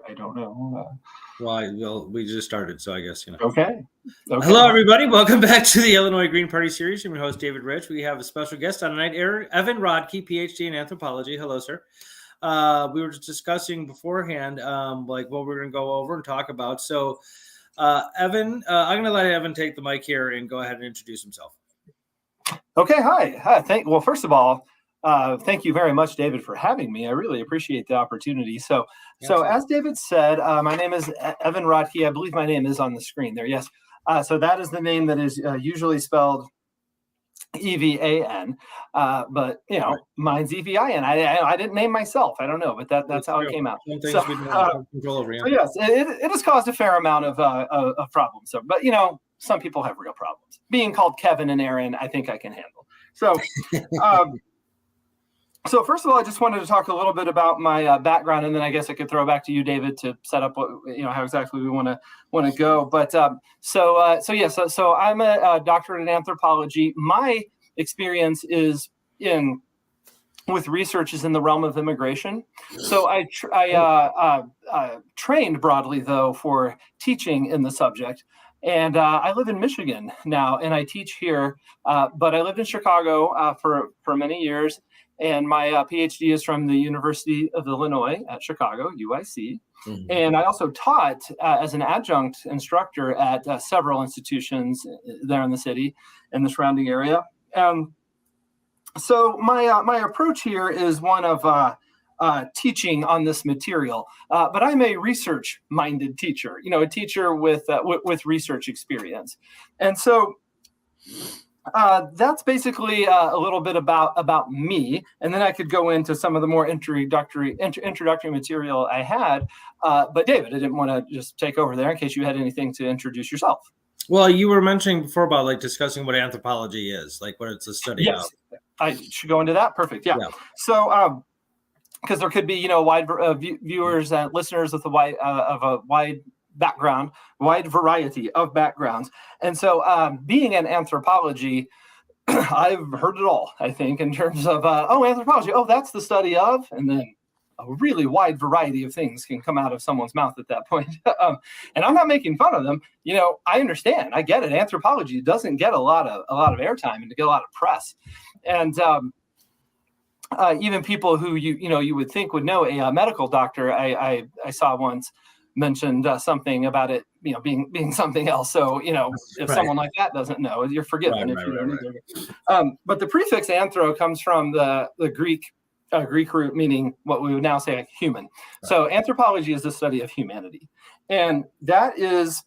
I don't know. We just started, so I guess, Okay. Hello, everybody. Welcome back to the Illinois Green Party series. I'm your host, David Rich. We have a special guest on tonight, Evin Rodkey, PhD in Anthropology. Hello, sir. We were just discussing beforehand, what we're going to go over and talk about. So, Evin, I'm going to let Evin take the mic here and go ahead and introduce himself. Okay. Hi. Well, first of all, thank you very much, David, for having me. I really appreciate the opportunity. So as David said, my name is Evin Rodkey. I believe my name is on the screen there. Yes. So that is the name that is usually spelled Evan, but mine's Evin. I didn't name myself. I don't know, but that's how it came out. So yes, it has caused a fair amount of problems. So, but some people have real problems. Being called Kevin and Aaron, I think I can handle. So, so first of all, I just wanted to talk a little bit about my background, and then I guess I could throw it back to you, David, to set up what how exactly we want to go. But so I'm a doctorate in anthropology. My experience is with research is in the realm of immigration. So I trained broadly though for teaching in the subject. And I live in Michigan now, and I teach here. But I lived in Chicago for many years, and my PhD is from the University of Illinois at Chicago, UIC. Mm-hmm. And I also taught as an adjunct instructor at several institutions there in the city and the surrounding area. So my approach here is one of teaching on this material, but I'm a research-minded teacher, a teacher with research experience. And so that's basically a little bit about me. And then I could go into some of the more introductory material I had. But David, I didn't want to just take over there in case you had anything to introduce yourself. Well, you were mentioning before about discussing what anthropology is, what it's a study of. I should go into that. Perfect. Yeah. So, because there could be, wide viewers and listeners with a wide background, wide variety of backgrounds. And so being in anthropology, I've heard it all, I think, in terms of, anthropology, that's the study of, and then a really wide variety of things can come out of someone's mouth at that point. And I'm not making fun of them. I understand. I get it. Anthropology doesn't get a lot of airtime and to get a lot of press. And even people who you would think would know, a medical doctor I saw once mentioned something about it being something else. So if someone like that doesn't know, you're forgiven if you don't either. But the prefix anthro comes from the Greek root meaning what we would now say human. Right. So anthropology is the study of humanity, and that is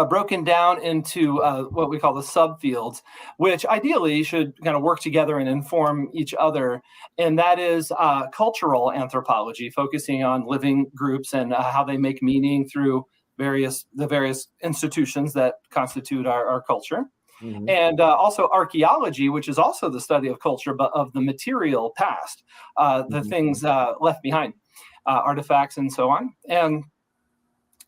broken down into what we call the subfields, which ideally should kind of work together and inform each other. And that is cultural anthropology, focusing on living groups and how they make meaning through the various institutions that constitute our culture. Mm-hmm. And also archaeology, which is also the study of culture, but of the material past, the things left behind, artifacts and so on. And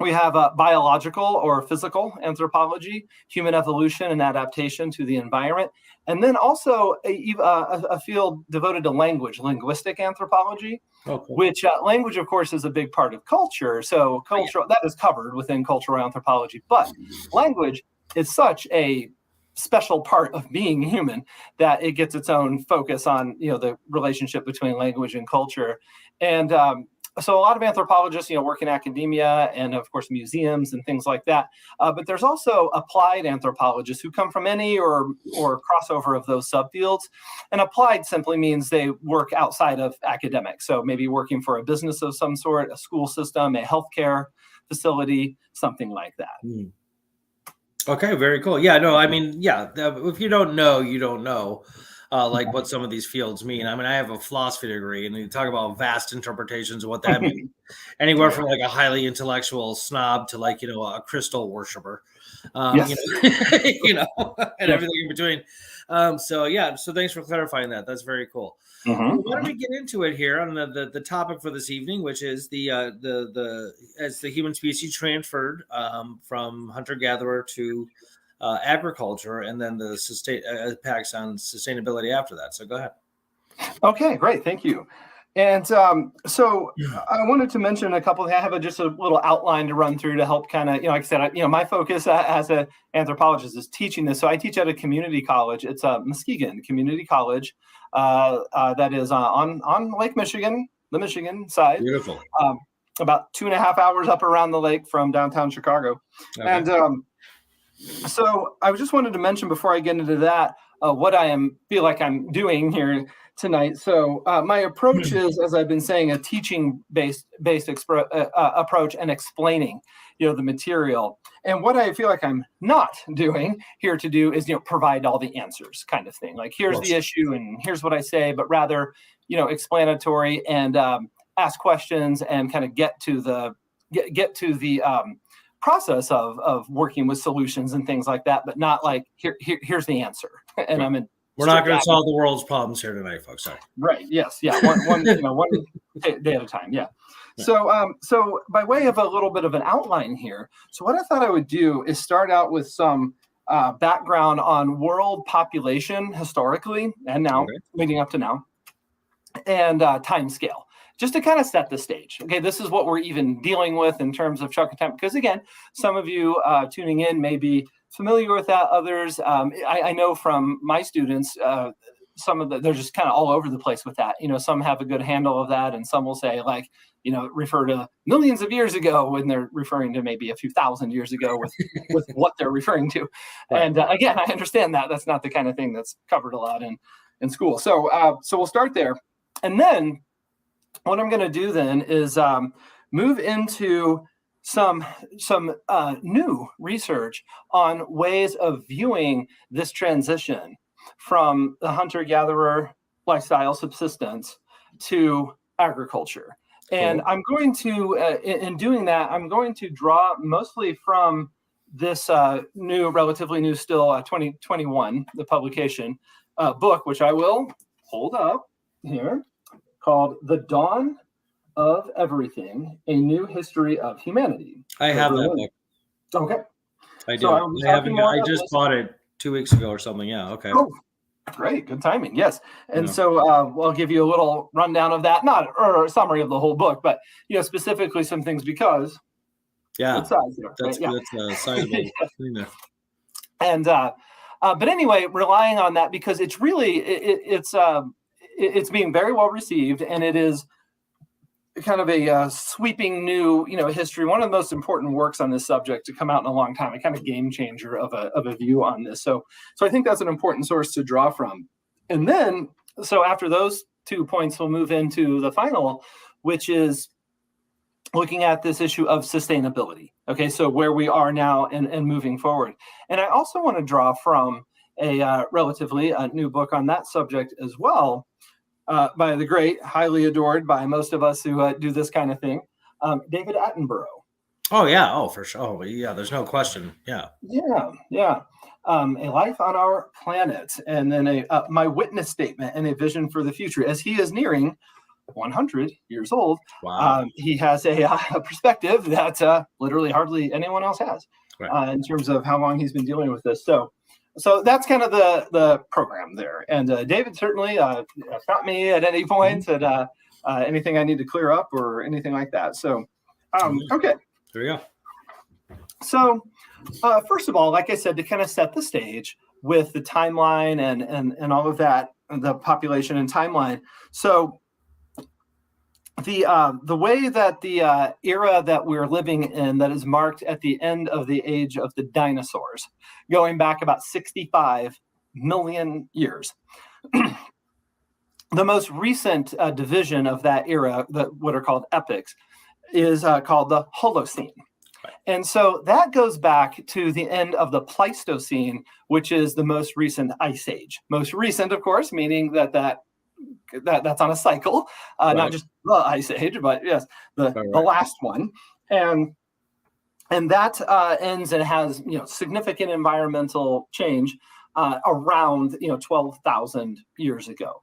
we have biological or physical anthropology, human evolution and adaptation to the environment. And then also a field devoted to language, linguistic anthropology, which language, of course, is a big part of culture. So cultural, that is covered within cultural anthropology. But language is such a special part of being human that it gets its own focus on, the relationship between language and culture. And so a lot of anthropologists, work in academia and, of course, museums and things like that. But there's also applied anthropologists who come from any or crossover of those subfields. And applied simply means they work outside of academics. So maybe working for a business of some sort, a school system, a healthcare facility, something like that. Mm. Okay, very cool. Yeah, no, I mean, if you don't know, you don't know. What some of these fields mean. I mean, I have a philosophy degree, and you talk about vast interpretations of what that means. Anywhere from a highly intellectual snob to a crystal worshiper, yes. And everything in between. So thanks for clarifying that. That's very cool. Mm-hmm. Why don't we get into it here on the topic for this evening, which is as the human species transferred from hunter-gatherer to agriculture, and then the impacts on sustainability after that. So go ahead. Okay, great. Thank you. And so I wanted to mention a couple. I have just a little outline to run through to help kind of, like I said, my focus as an anthropologist is teaching this. So I teach at a community college. It's a Muskegon Community College that is on Lake Michigan, the Michigan side. Beautiful. About 2.5 hours up around the lake from downtown Chicago. Okay. And so I just wanted to mention before I get into that, what I feel like I'm doing here tonight. So my approach is, as I've been saying, a teaching-based approach and explaining, the material. And what I feel like I'm not doing here to do is, provide all the answers kind of thing. Like, here's the issue and here's what I say, but rather, explanatory and ask questions and kind of get to the process of working with solutions and things like that, but not like here's the answer. And right. We're not going to solve the world's problems here tonight, folks. Sorry. Right. Yes. Yeah. One day at a time. Yeah. Yeah. So by way of a little bit of an outline here, so what I thought I would do is start out with some background on world population historically and now, leading up to now, and time scale, just to kind of set the stage. Okay, this is what we're even dealing with in terms of chunk of time, because again, some of you tuning in may be familiar with that. Others, I know from my students, they're just kind of all over the place with that. Some have a good handle of that, and some will say refer to millions of years ago when they're referring to maybe a few thousand years ago with what they're referring to. Right. And again, I understand that that's not the kind of thing that's covered a lot in school. So we'll start there, and then what I'm going to do then is move into some new research on ways of viewing this transition from the hunter-gatherer lifestyle subsistence to agriculture. And I'm going to, in doing that, I'm going to draw mostly from this relatively new still 2021, the publication book, which I will hold up here, called The Dawn of Everything, A New History of Humanity. I have that book. Okay. I do. So I just bought it 2 weeks ago or something. Yeah. Okay. Oh, great. Good timing. Yes. And so I'll give you a little rundown of that, not or a summary of the whole book, but, specifically some things because. Yeah. That's a sizable thing there. And, but anyway, relying on that because it's really, it's being very well received, and it is kind of a sweeping new, history. One of the most important works on this subject to come out in a long time. A kind of game changer of a view on this. So I think that's an important source to draw from. And then, so after those 2 points, we'll move into the final, which is looking at this issue of sustainability. Okay, so where we are now and moving forward. And I also want to draw from a relatively new book on that subject as well, by the great, highly adored by most of us who do this kind of thing, David Attenborough. Oh, yeah. Oh, for sure. Oh, yeah. There's no question. Yeah. Yeah. A Life on Our Planet, and then My Witness Statement and a Vision for the Future. As he is nearing 100 years old, wow. He has a perspective that literally hardly anyone else has, right, in terms of how long he's been dealing with this. So that's kind of the program there. And David certainly stop me at any point and anything I need to clear up or anything like that. So, okay. There we go. So first of all, like I said, to kind of set the stage with the timeline and all of that, the population and timeline. So the way that the era that we're living in, that is marked at the end of the age of the dinosaurs, going back about 65 million years. The most recent division of that era, what are called epochs, is called the Holocene. And so that goes back to the end of the Pleistocene, which is the most recent ice age. Most recent, of course, meaning that's on a cycle, right, not just the ice age, but yes, the last one. And that ends and has significant environmental change around 12,000 years ago.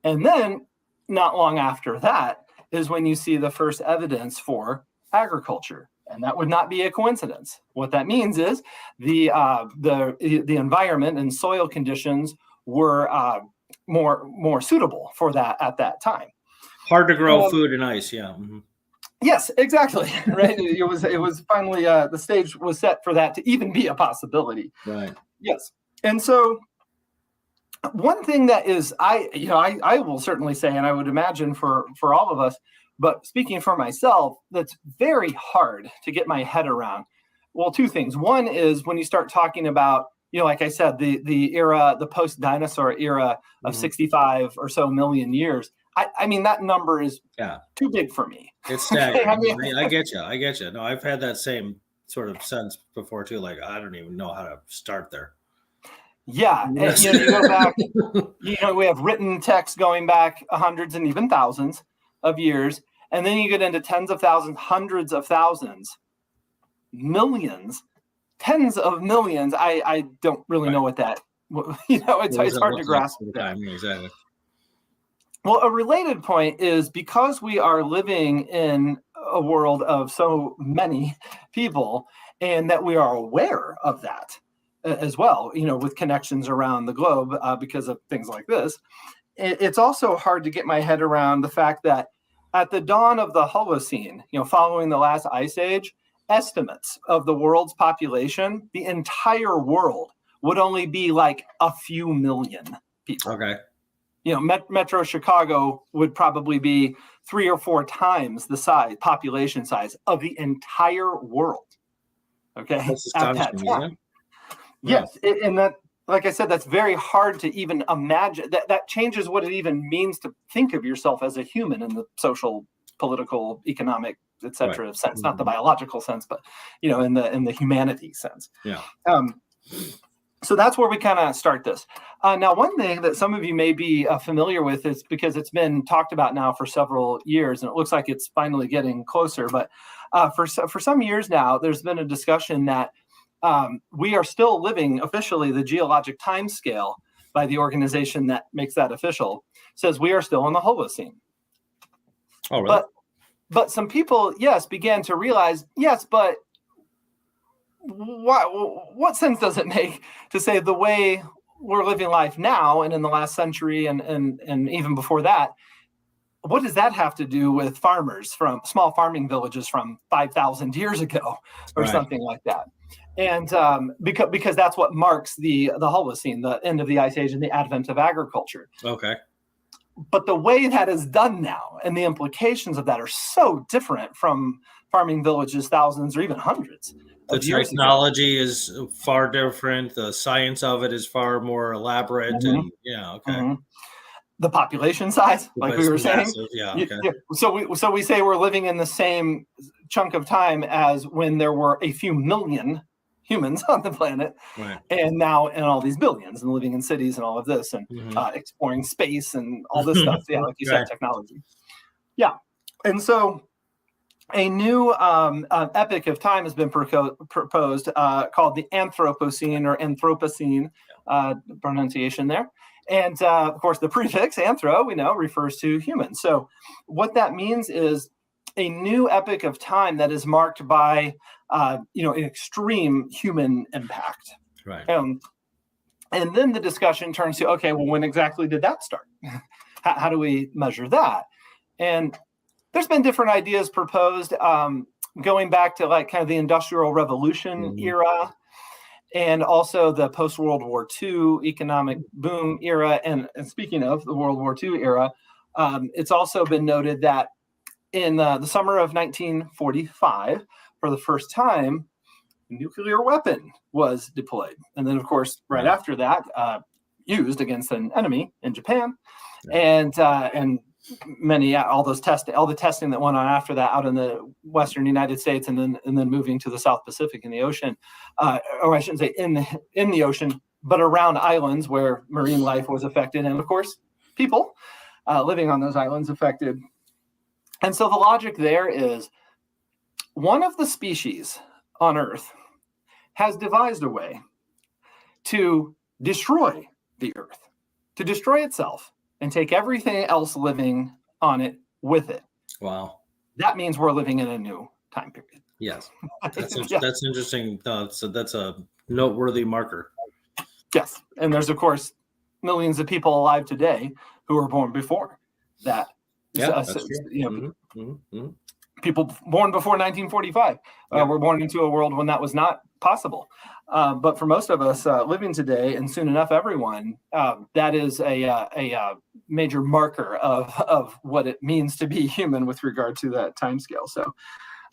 And then not long after that is when you see the first evidence for agriculture. And that would not be a coincidence. What that means is the environment and soil conditions were more suitable for that at that time. Hard to grow food in ice. Yeah. Mm-hmm. Yes, exactly. Right. It was finally the stage was set for that to even be a possibility. Right. Yes. And so one thing that is, I will certainly say, and I would imagine for all of us, but speaking for myself, that's very hard to get my head around. Well, two things. One is when you start talking about, like I said, the era, the post-dinosaur era of 65 or so million years. I mean, that number is too big for me. It's staggering. I get you. No, I've had that same sort of sense before too. Like, I don't even know how to start there. Yeah. Yes. And, you go back, we have written text going back hundreds and even thousands of years. And then you get into tens of thousands, hundreds of thousands, millions, tens of millions. I don't really know what that, it's hard to grasp. Exactly. Well, a related point is because we are living in a world of so many people and that we are aware of that as well, with connections around the globe because of things like this. It's also hard to get my head around the fact that at the dawn of the Holocene, following the last ice age, estimates of the world's population, the entire world, would only be like a few million people. Okay. Metro Chicago would probably be 3 or 4 times the population size of the entire world. Okay. That's astonishing, isn't it? Yes. And that, like I said, that's very hard to even imagine. That changes what it even means to think of yourself as a human in the social, political, economic, etc. sense, not the biological sense, but in the humanity sense. Yeah. So that's where we kind of start this. Now, one thing that some of you may be familiar with is because it's been talked about now for several years, and it looks like it's finally getting closer. But for some years now, there's been a discussion that we are still living officially the geologic time scale by the organization that makes that official, says we are still in the Holocene. Oh, really? But some people, began to realize, but what sense does it make to say the way we're living life now and in the last century and even before that, what does that have to do with farmers from small farming villages from 5,000 years ago or something like that? And because that's what marks the Holocene, the end of the Ice Age and the advent of agriculture. Okay. But the way that is done now and the implications of that are so different from farming villages thousands or even hundreds. The technology is far different. The science of it is far more elaborate. Mm-hmm. And okay. The population size, like we were saying. Okay. So we say we're living in the same chunk of time as when there were a few million humans on the planet, and now and all these billions and living in cities and all of this and exploring space and all this stuff. Yeah, like you said, technology. Yeah, and so a new epoch of time has been proposed called the Anthropocene or Anthropocene, pronunciation there. And of course, the prefix anthro, we know, refers to human. So what that means is a new epoch of time that is marked by, an extreme human impact. Right. And then the discussion turns to, okay, well, when exactly did that start? How do we measure that? And there's been different ideas proposed going back to like kind of the Industrial Revolution era, and also the post-World War II economic boom era. And speaking of the World War II era, it's also been noted that in the summer of 1945, for the first time, a nuclear weapon was deployed. And then, of course, right after that, used against an enemy in Japan. And all the testing that went on after that out in the Western United States, and then moving to the South Pacific in the ocean, or I shouldn't say in the ocean, but around islands where marine life was affected, and of course people living on those islands affected. And so the logic there is one of the species on Earth has devised a way to destroy the Earth, to destroy itself, and take everything else living on it with it. Wow. That means we're living in a new time period. Yes. That's interesting. So that's a noteworthy marker. Yes. And there's, of course, millions of people alive today who were born before that Yeah, that's true. People born before 1945 were born into a world when that was not possible. But for most of us living today, and soon enough everyone, that is a major marker of what it means to be human with regard to that time scale. So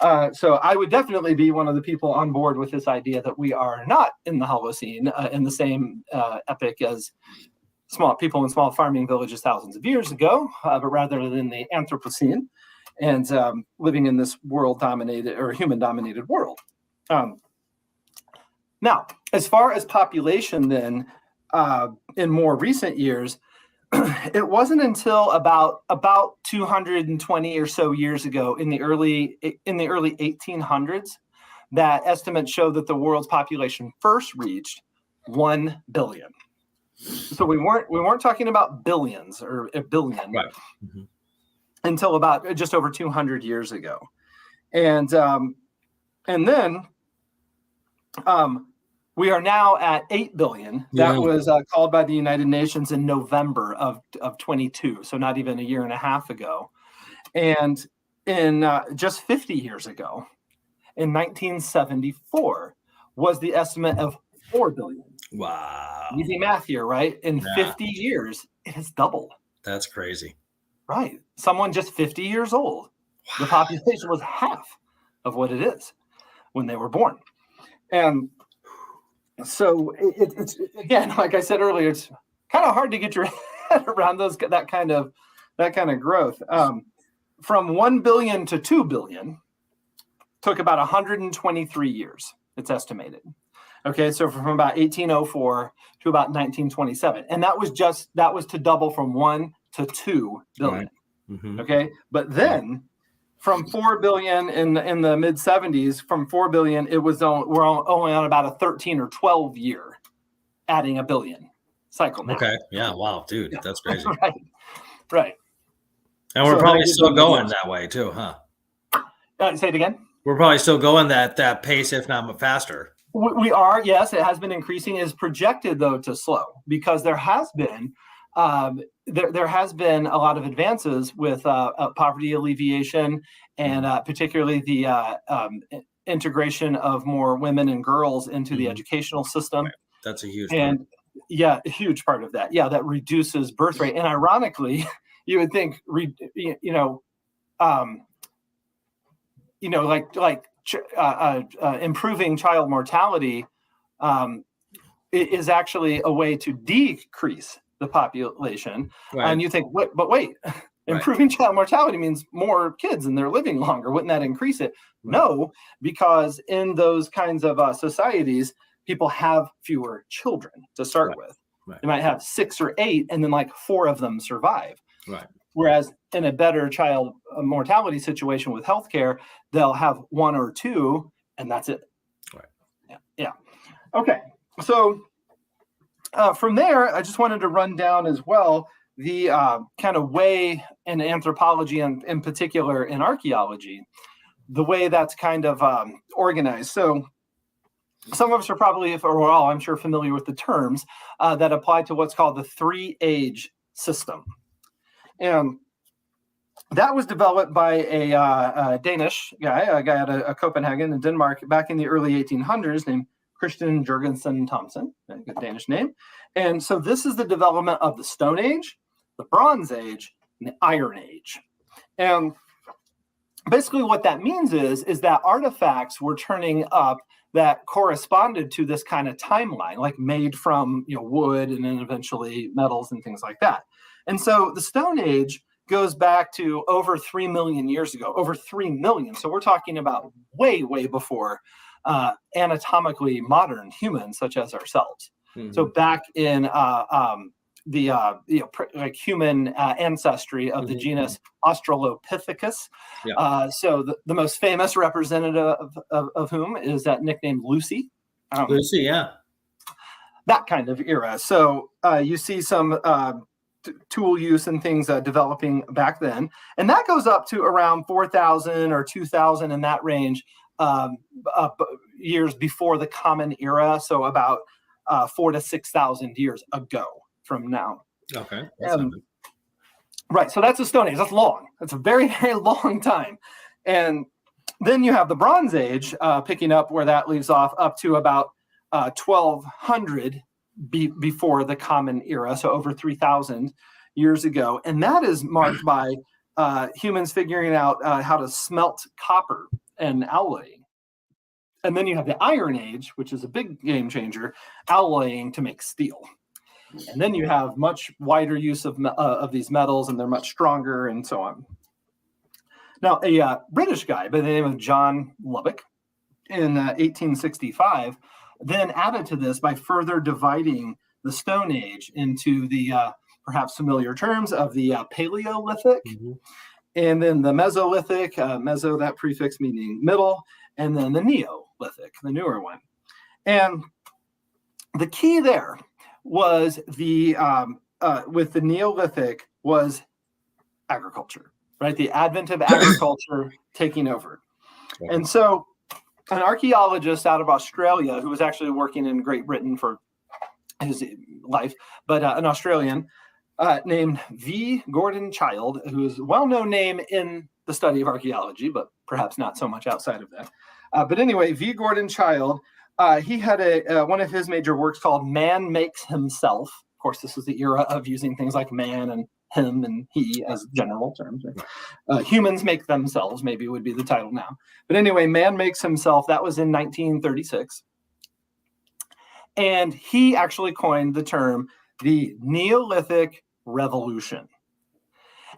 I would definitely be one of the people on board with this idea that we are not in the Holocene in the same epoch as small people in small farming villages thousands of years ago, but rather than the Anthropocene, and living in this world-dominated or human-dominated world. Now, as far as population then, in more recent years, it wasn't until about 220 or so years ago in the early 1800s that estimates show that the world's population first reached 1 billion. So we weren't talking about billions or a billion until about just over 200 years ago, and then we are now at 8 billion. That was called by the United Nations in November of 22, so not even a year and a half ago. And in just 50 years ago, in 1974, was the estimate of 4 billion. Wow. Easy math here, right? In 50 years, it has doubled. That's crazy. Right. Someone just 50 years old. Wow. The population was half of what it is when they were born. And so it's again, like I said earlier, it's kind of hard to get your head around that kind of growth. From 1 billion to 2 billion took about 123 years, it's estimated. Okay, so from about 1804 to about 1927. And that was to double from 1 to 2 billion. Right. Okay, but then from 4 billion in the mid 70s, from 4 billion, we're only on about a 13 or 12 year adding a billion cycle now. Okay, yeah, wow, dude, that's crazy. Right. And we're probably still going that way too, huh? Say it again. We're probably still going that pace, if not faster. We are, yes. It has been increasing. It is projected though to slow because there has been there has been a lot of advances with poverty alleviation and particularly the integration of more women and girls into the educational system. Right. That's a huge and part. A huge part of that. Yeah, that reduces birth rate. And ironically, you would think improving child mortality is actually a way to decrease the population. Right. And you think, wait, improving child mortality means more kids and they're living longer. Wouldn't that increase it? Right. No, because in those kinds of societies, people have fewer children to start with. Right. They might have 6 or 8, and then like 4 of them survive. Right. Whereas in a better child mortality situation with healthcare, they'll have 1 or 2, and that's it. Right. Yeah. Okay. So from there, I just wanted to run down as well the kind of way in anthropology and in particular in archaeology, the way that's kind of organized. So some of us are probably, or all, I'm sure, familiar with the terms that apply to what's called the 3-age system. And that was developed by a Danish guy, out of Copenhagen in Denmark back in the early 1800s named Christian Jørgensen Thomsen, a good Danish name. And so this is the development of the Stone Age, the Bronze Age, and the Iron Age. And basically what that means is that artifacts were turning up that corresponded to this kind of timeline, like made from wood and then eventually metals and things like that. And so the Stone Age goes back to over 3 million years ago, over 3 million. So we're talking about way, way before anatomically modern humans such as ourselves. Mm-hmm. So back in the human ancestry of the genus Australopithecus. Yeah. So the most famous representative of whom is that nickname Lucy. Lucy, yeah. That kind of era. So you see some tool use and things developing back then. And that goes up to around 4,000 or 2,000 in that range years before the Common Era. So about 4,000 to 6,000 years ago from now. Okay. Right. So that's the Stone Age. That's long. That's a very, very long time. And then you have the Bronze Age, picking up where that leaves off, up to about 1200 before the Common Era. So over 3,000 years ago. And that is marked by humans figuring out how to smelt copper and alloying. And then you have the Iron Age, which is a big game changer, alloying to make steel. And then you have much wider use of these metals, and they're much stronger and so on. Now, a British guy by the name of John Lubbock in 1865 then added to this by further dividing the Stone Age into the perhaps familiar terms of the Paleolithic, and then the Mesolithic, meso, that prefix meaning middle, and then the Neolithic, the newer one. And the key there was with the Neolithic was agriculture, right? The advent of agriculture taking over. And so an archaeologist out of Australia who was actually working in Great Britain for his life, but an Australian named V. Gordon Childe, who is a well-known name in the study of archaeology, but perhaps not so much outside of that. But anyway, V. Gordon Childe, he had one of his major works called Man Makes Himself. Of course, this was the era of using things like man and him and he as general terms. Right? Humans make themselves, maybe would be the title now. But anyway, Man Makes Himself, that was in 1936. And he actually coined the term the Neolithic Revolution.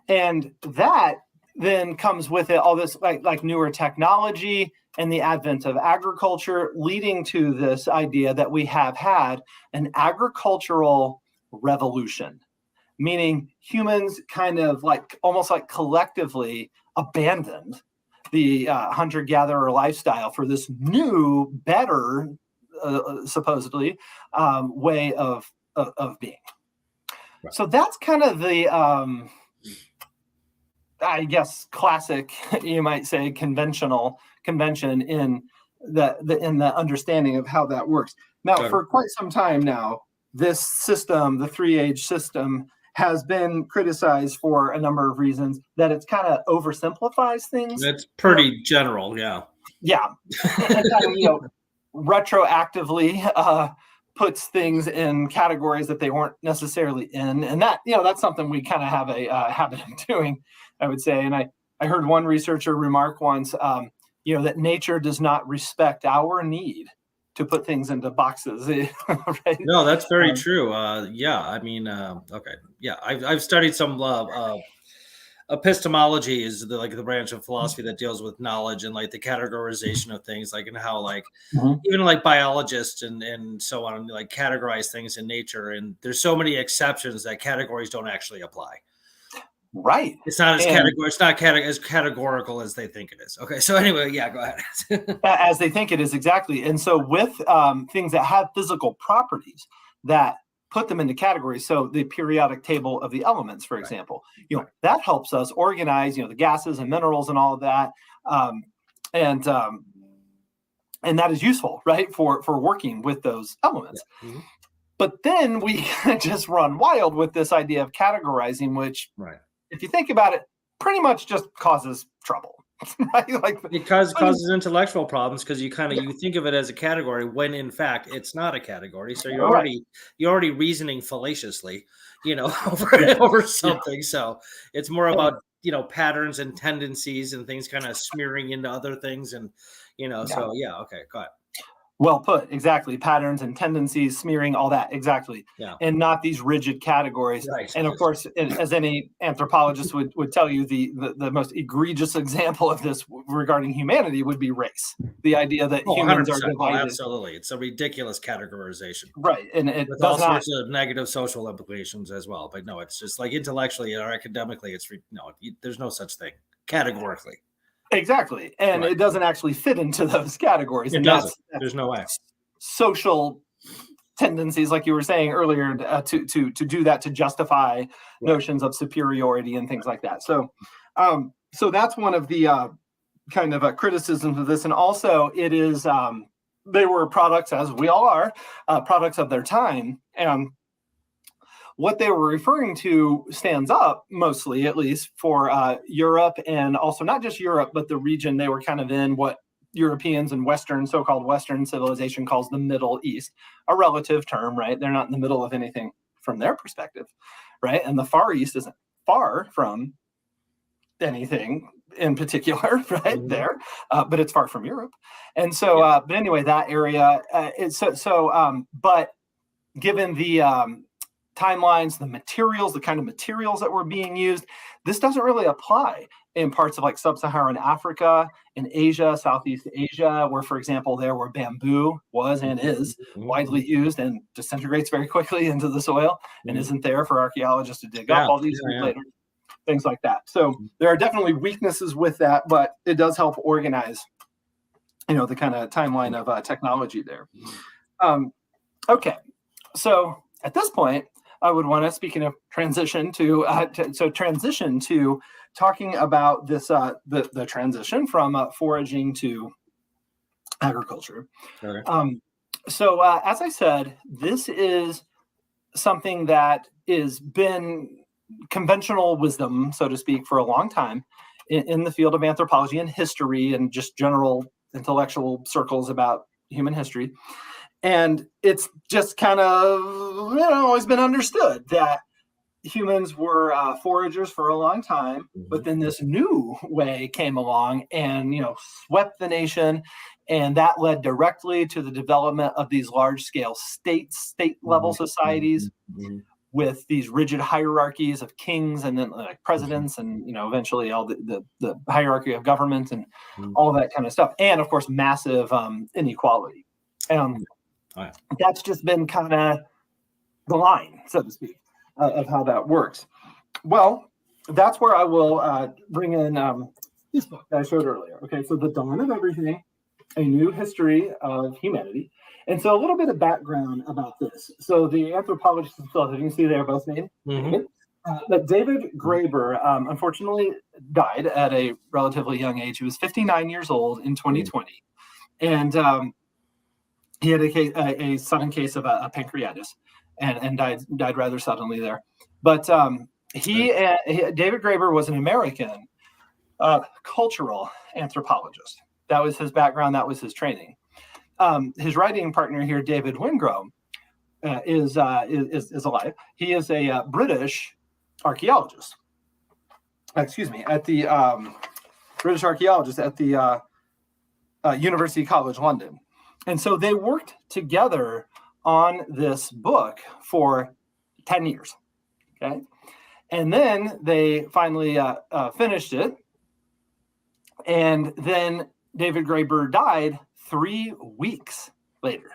And that then comes with it all this like newer technology and the advent of agriculture, leading to this idea that we have had an agricultural revolution, meaning humans kind of almost like collectively abandoned the hunter-gatherer lifestyle for this new, better, supposedly, way of being. Right. So that's kind of the, I guess, classic, you might say, convention in the understanding of how that works. Now, for quite some time now, this system, the three-age system, has been criticized for a number of reasons. That it's kind of oversimplifies things. It's pretty general, yeah. Yeah, and kind of, retroactively puts things in categories that they weren't necessarily in, and that's something we kind of have a habit of doing, I would say. And I heard one researcher remark once, that nature does not respect our need to put things into boxes. Right? No, that's very true. Okay. Yeah, I've studied some epistemology is the branch of philosophy that deals with knowledge and the categorization of things, and how even biologists and so on categorize things in nature. And there's so many exceptions that categories don't actually apply. Right. It's not as categorical as they think it is. Okay. So anyway, yeah, go ahead. As they think it is, exactly. And so with things that have physical properties that put them into categories, so the periodic table of the elements, for example, that helps us organize, the gases and minerals and all of that. And that is useful, right, for working with those elements. Yeah. Mm-hmm. But then we just run wild with this idea of categorizing, which, if you think about it, pretty much just causes trouble. Right? It causes intellectual problems because you think of it as a category when in fact it's not a category. So you're already reasoning fallaciously, over something. Yeah. So it's more about patterns and tendencies and things kind of smearing into other things, and So yeah, okay, go ahead. Well put, exactly. Patterns and tendencies, smearing, all that, exactly. Yeah. And not these rigid categories. Right. And of course, as any anthropologist would tell you, the most egregious example of this regarding humanity would be race. The idea that humans are divided. Oh, absolutely. It's a ridiculous categorization. Right. And it with all sorts of negative social implications as well. But no, it's just intellectually or academically, there's no such thing categorically. Exactly. And it doesn't actually fit into those categories. It doesn't. There's no way. Social tendencies, like you were saying earlier, to do that, to justify notions of superiority and things like that. So that's one of the kind of criticisms of this. And also it is, they were products, as we all are, products of their time. And what they were referring to stands up mostly, at least for Europe, and also not just Europe, but the region they were kind of in, what Europeans and so-called Western civilization calls the Middle East, a relative term, right? They're not in the middle of anything from their perspective, right? And the Far East isn't far from anything in particular, right there, but it's far from Europe. And so, but anyway, that area, but given the timelines, the kind of materials that were being used, this doesn't really apply in parts of like sub-Saharan Africa, in Asia, Southeast Asia, where, for example, where bamboo was and is widely used and disintegrates very quickly into the soil and isn't there for archaeologists to dig up all these years later, things like that. So there are definitely weaknesses with that, but it does help organize, the kind of timeline of technology there. Okay, so at this point, I would want to, speaking of transition, transition to talking about this, the transition from foraging to agriculture. Okay. As I said, this is something that has been conventional wisdom, so to speak, for a long time in the field of anthropology and history and just general intellectual circles about human history. And it's just kind of, always been understood that humans were foragers for a long time, but then this new way came along and, swept the nation. And that led directly to the development of these large scale state-level societies with these rigid hierarchies of kings and then like presidents and, eventually all the hierarchy of government and all that kind of stuff. And of course, massive inequality. That's just been kind of the line, so to speak, of how that works. Well, that's where I will bring in this book that I showed earlier. Okay, so The Dawn of Everything, A New History of Humanity. And so a little bit of background about this. So the anthropologist himself, you can see there both names. But David Graeber, unfortunately, died at a relatively young age. He was 59 years old in 2020. And he had a sudden case of a pancreatitis and died rather suddenly there. But David Graeber was an American cultural anthropologist. That was his background. That was his training. His writing partner here, David Wingrove, is alive. He is a British archaeologist. At the British archaeologist at the University College London. And so they worked together on this book for 10 years, okay? And then they finally finished it. And then David Graeber died 3 weeks later.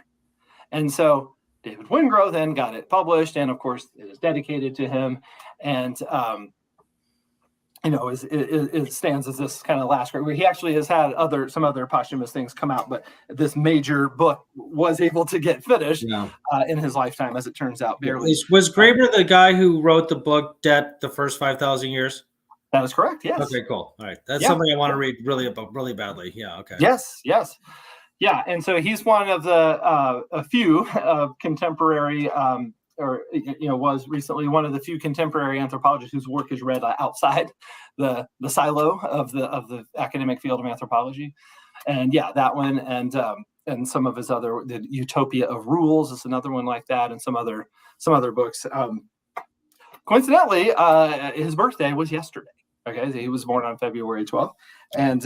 And so David Wingrove then got it published, and of course it is dedicated to him. And it stands as this kind of last where he actually has had some other posthumous things come out, but this major book was able to get finished in his lifetime, as it turns out, barely. Was Graeber the guy who wrote the book Debt: The First 5,000 Years? That is correct. Yes. Okay. Cool. All right. That's something I want to read really badly. Yeah. Okay. Yes. Yeah. And so he's one of the a few contemporary. Was recently one of the few contemporary anthropologists whose work is read outside the silo of the academic field of anthropology. And that one, and some of his other, the Utopia of Rules is another one like that, and some other books. Coincidentally, his birthday was yesterday. Okay, so he was born on February 12th. And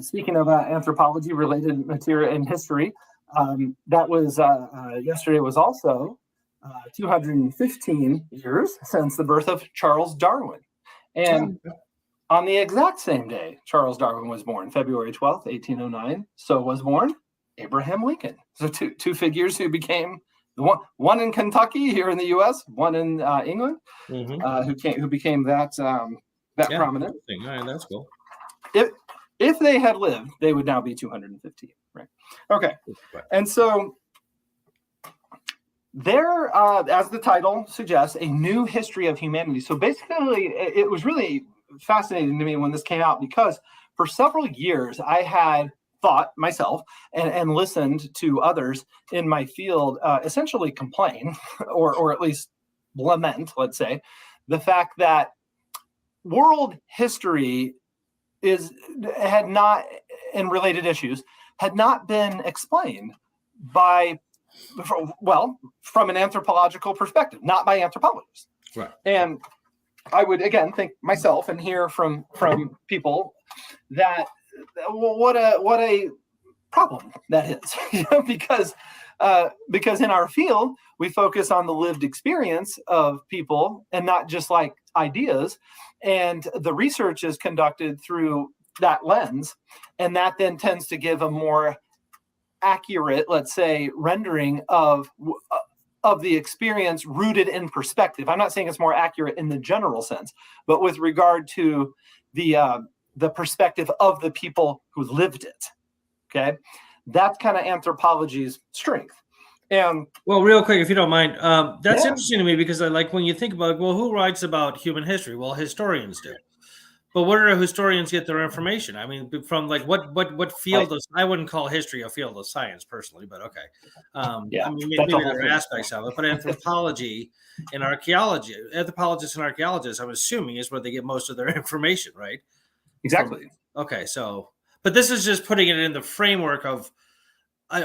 speaking of anthropology related material and history, that was yesterday was also 215 years since the birth of Charles Darwin. And on the exact same day Charles Darwin was born, February 12th, 1809, so was born Abraham Lincoln. So two figures who became one in Kentucky here in the U.S., one in England, who became that prominent. All right, that's cool. If they had lived, they would now be 215. Right. Okay. And so there, as the title suggests, a new history of humanity. So basically, it was really fascinating to me when this came out, because for several years I had thought myself and listened to others in my field essentially complain or at least lament, let's say, the fact that world history had not, and related issues, had not been explained from an anthropological perspective, not by anthropologists. Right. And I would again think myself and hear from people that what a problem that is, because in our field we focus on the lived experience of people and not just like ideas, and the research is conducted through that lens, and that then tends to give a more accurate, let's say, rendering of the experience rooted in perspective. I'm not saying it's more accurate in the general sense, but with regard to the perspective of the people who lived it. Okay, that's kind of anthropology's strength. And well, real quick, if you don't mind, that's interesting to me because I like when you think about, well, who writes about human history? Well, historians do. But where do historians get their information? I mean, from like what field of, I wouldn't call history a field of science personally, but okay. I mean, maybe there are aspects of it, but anthropology and archaeology, anthropologists and archaeologists, I'm assuming, is where they get most of their information, right? Exactly. Okay, so, but this is just putting it in the framework of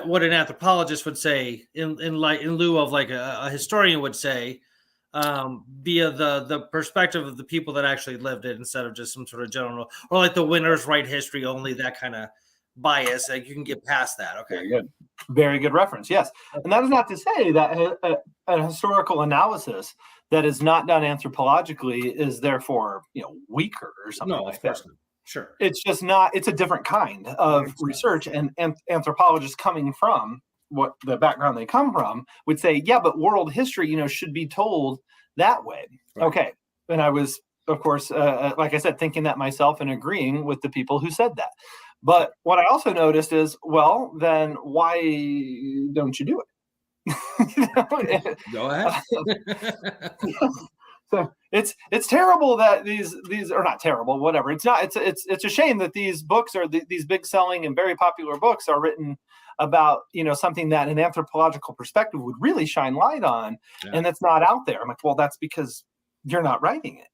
what an anthropologist would say in lieu of like a historian would say, via the perspective of the people that actually lived it instead of just some sort of general, or like the winners write history only, that kind of bias. Like you can get past that. Okay. Very good reference. Yes. And that is not to say that a historical analysis that is not done anthropologically is therefore, weaker or something like that. Sure. It's just not, it's a different kind of research, and anthropologists coming from what the background they come from would say, yeah, but world history, should be told that way. Right. Okay. And I was, of course, like I said, thinking that myself and agreeing with the people who said that. But what I also noticed is, well, then why don't you do it? Go ahead. So it's terrible that these are not terrible, whatever. It's not, it's a shame that these books are these big selling and very popular books are written about, something that an anthropological perspective would really shine light on, and that's not out there. I'm like, well, that's because you're not writing it.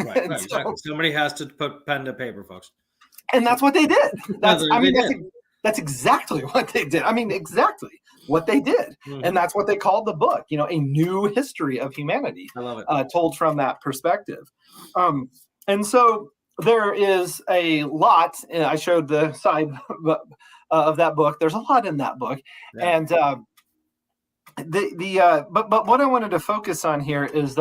Right, exactly. Somebody has to put pen to paper, folks. And that's what they did. That's exactly what they did. I mean, exactly what they did. Mm-hmm. And that's what they called the book, a new history of humanity. I love it. Told from that perspective. And so there is a lot, I showed the side of that book. There's a lot in that book. Yeah. And but what I wanted to focus on here is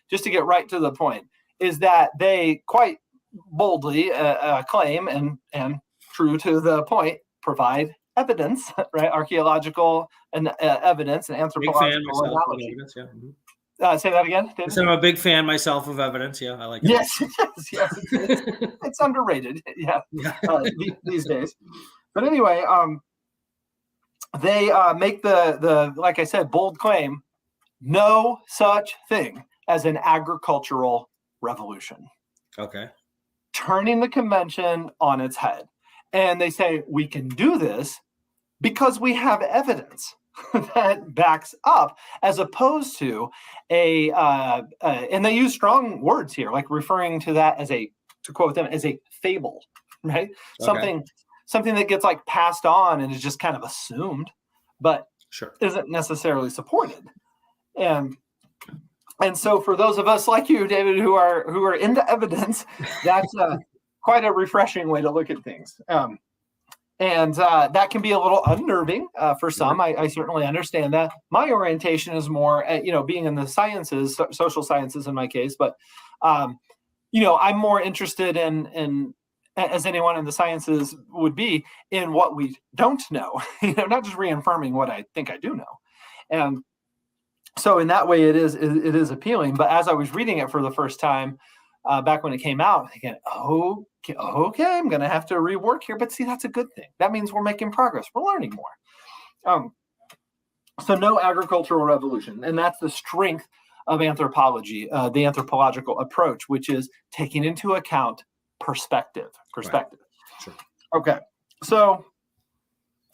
just to get right to the point, is that they quite boldly claim and true to the point, provide evidence, right? Archaeological and evidence and anthropological evidence. Yeah. Mm-hmm. Say that again. So I'm a big fan myself of evidence. Yeah, I like it. Yes. It's underrated. Yeah. These days. But anyway, they make the like I said, bold claim: no such thing as an agricultural revolution. Okay. Turning the convention on its head. And they say, we can do this because we have evidence that backs up, as opposed to and they use strong words here, like referring to that to quote them, as a fable, right? Okay. Something that gets like passed on and is just kind of assumed, but isn't necessarily supported. And so for those of us like you, David, who are into evidence, that's quite a refreshing way to look at things. And that can be a little unnerving for some. I certainly understand that. My orientation is more, being in the sciences, social sciences in my case, but, I'm more interested in, as anyone in the sciences would be, in what we don't know, not just reaffirming what I think I do know. And so in that way, it is appealing. But as I was reading it for the first time, back when it came out, thinking, okay, I'm going to have to rework here. But see, that's a good thing. That means we're making progress. We're learning more. So no agricultural revolution. And that's the strength of anthropology, the anthropological approach, which is taking into account perspective. Right. Sure. Okay. So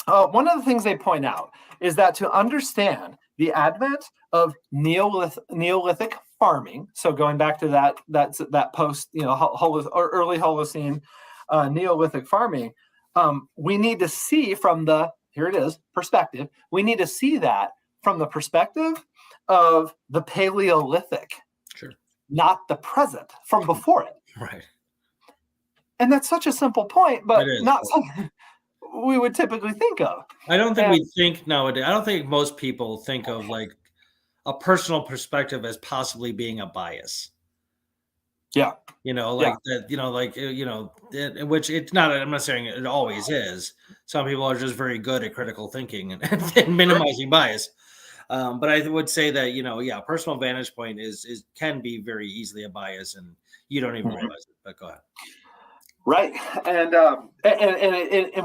one of the things they point out is that to understand the advent of Neolithic farming, so going back to that post, or early Holocene Neolithic farming, we need to see from the, here it is, perspective. We need to see that from the perspective of the Paleolithic, sure, not the present, from before it. Right. And that's such a simple point, but not something we would typically think of. I don't think we think nowadays. I don't think most people think of like a personal perspective as possibly being a bias. Yeah. Which it's not, I'm not saying it always is. Some people are just very good at critical thinking and minimizing bias. But I would say that, personal vantage point can be very easily a bias, and you don't even realize it. But go ahead. Right. And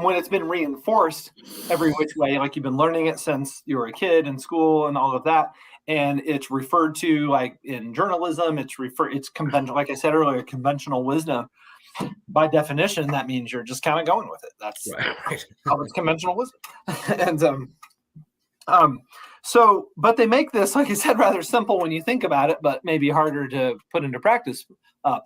when it's been reinforced every which way, like you've been learning it since you were a kid in school and all of that, and it's referred to like in journalism, it's conventional, like I said earlier, conventional wisdom. By definition, that means you're just kind of going with it. That's right. How it's conventional wisdom. But they make this, like I said, rather simple when you think about it, but maybe harder to put into practice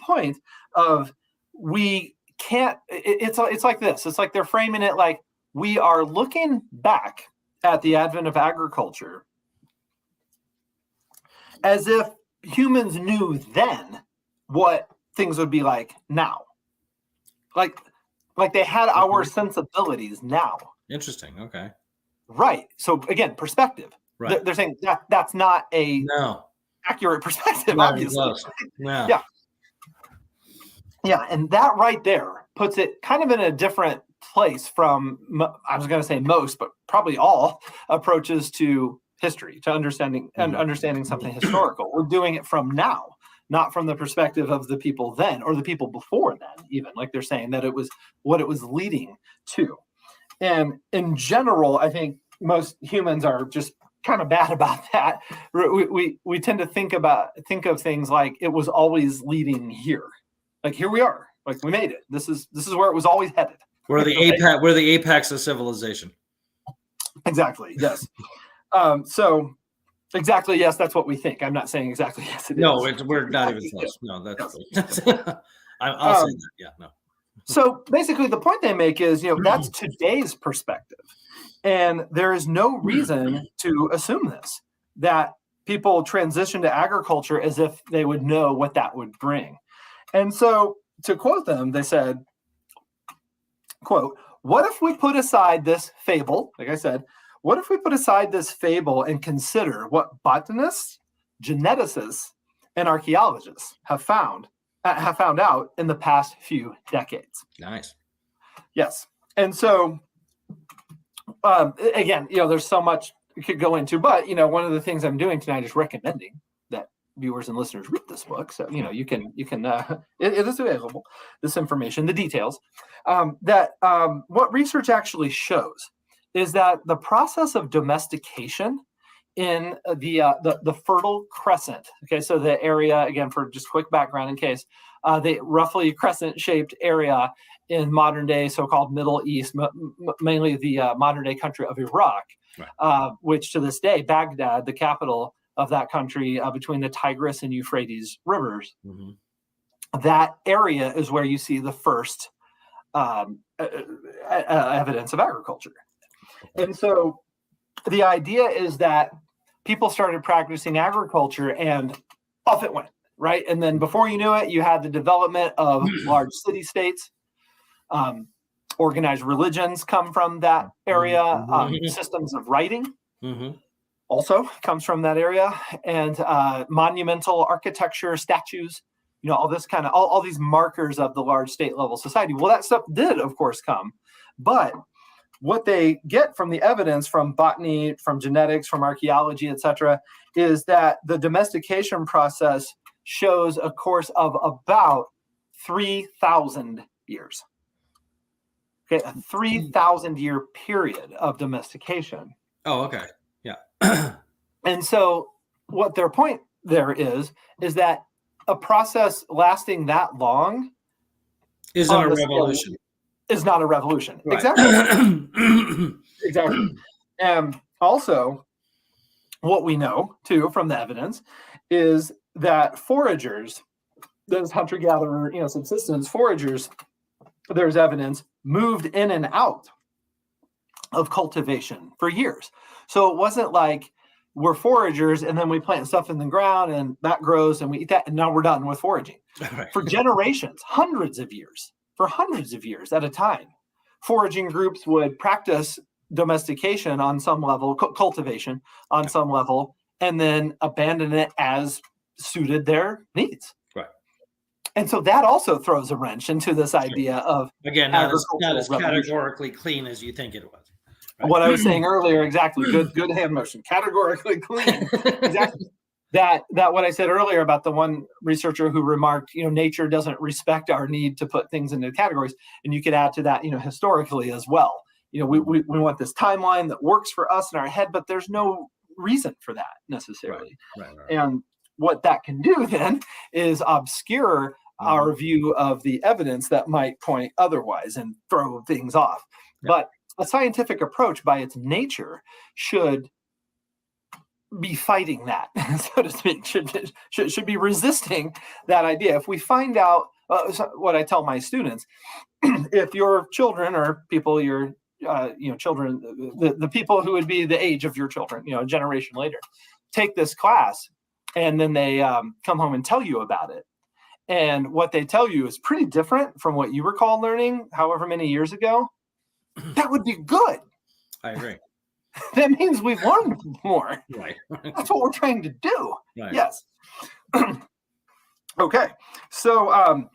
point of we can't, it's like this. It's like they're framing it like we are looking back at the advent of agriculture as if humans knew then what things would be like now. Like they had our sensibilities now. Interesting. Okay. Right. So again, perspective. Right. They're saying that's not a accurate perspective, obviously. No. Yeah. Yeah, and that right there puts it kind of in a different place from, I was going to say most, but probably all approaches to history, to understanding something historical. We're doing it from now, not from the perspective of the people then or the people before then, even. Like they're saying that it was what it was leading to. And in general, I think most humans are just kind of bad about that. We tend to think of things like it was always leading here. Like here we are. Like we made it. This is where it was always headed. We're the apex of civilization. Exactly. Yes. So exactly. Yes, that's what we think. I'm not saying exactly yes. It no, is. We're not even close. No, that's. I'll say that. Yeah. No. So basically, the point they make is, that's today's perspective, and there is no reason to assume this, that people transition to agriculture as if they would know what that would bring. And so, to quote them, they said, quote, "What if we put aside this fable," like I said, "what if we put aside this fable and consider what botanists, geneticists, and archaeologists have found out in the past few decades?" Nice. Yes. And so, again, there's so much we could go into, but, one of the things I'm doing tonight is recommending that viewers and listeners read this book. So, you can it is available, this information, the details, what research actually shows is that the process of domestication in the Fertile Crescent. Okay, so the area, again, for just quick background in case, the roughly crescent-shaped area in modern-day so-called Middle East, mainly the modern-day country of Iraq, right. Which to this day, Baghdad, the capital of that country, between the Tigris and Euphrates rivers, that area is where you see the first evidence of agriculture. And so the idea is that people started practicing agriculture and off it went, right? And then before you knew it, you had the development of large city-states. Organized religions come from that area. Systems of writing also comes from that area. And monumental architecture, statues, all this kind of, all these markers of the large state-level society. Well, that stuff did, of course, come. But what they get from the evidence from botany, from genetics, from archaeology, etc., is that the domestication process shows a course of about 3,000 years. Okay, a 3,000-year period of domestication. Oh, okay. Yeah. And so what their point there is that a process lasting that long is not a revolution. Is not a revolution. Right. Exactly. Exactly. And also, what we know, too, from the evidence is that foragers, those hunter-gatherer, subsistence foragers, there's evidence, moved in and out of cultivation for years. So it wasn't like we're foragers and then we plant stuff in the ground and that grows and we eat that and now we're done with foraging. Right. For generations, hundreds of years at a time, foraging groups would practice domestication on some level, cultivation on some level, and then abandon it as suited their needs. Right. And so that also throws a wrench into this idea of, again, not as categorically clean as you think it was. Right. What I was saying earlier, exactly. Good hand motion. Categorically clean. Exactly. That what I said earlier about the one researcher who remarked, nature doesn't respect our need to put things into categories. And you could add to that, historically as well. We want this timeline that works for us in our head, but there's no reason for that necessarily. Right. And what that can do then is obscure our view of the evidence that might point otherwise and throw things off. Yeah. But a scientific approach by its nature should be fighting that, so to speak, should be resisting that idea. If we find out, what I tell my students, if your children or people, your children, the people who would be the age of your children, a generation later, take this class and then they come home and tell you about it. And what they tell you is pretty different from what you recall learning however many years ago. That would be good. I agree. That means we've learned more. Right. That's what we're trying to do. Right. Yes. Okay. So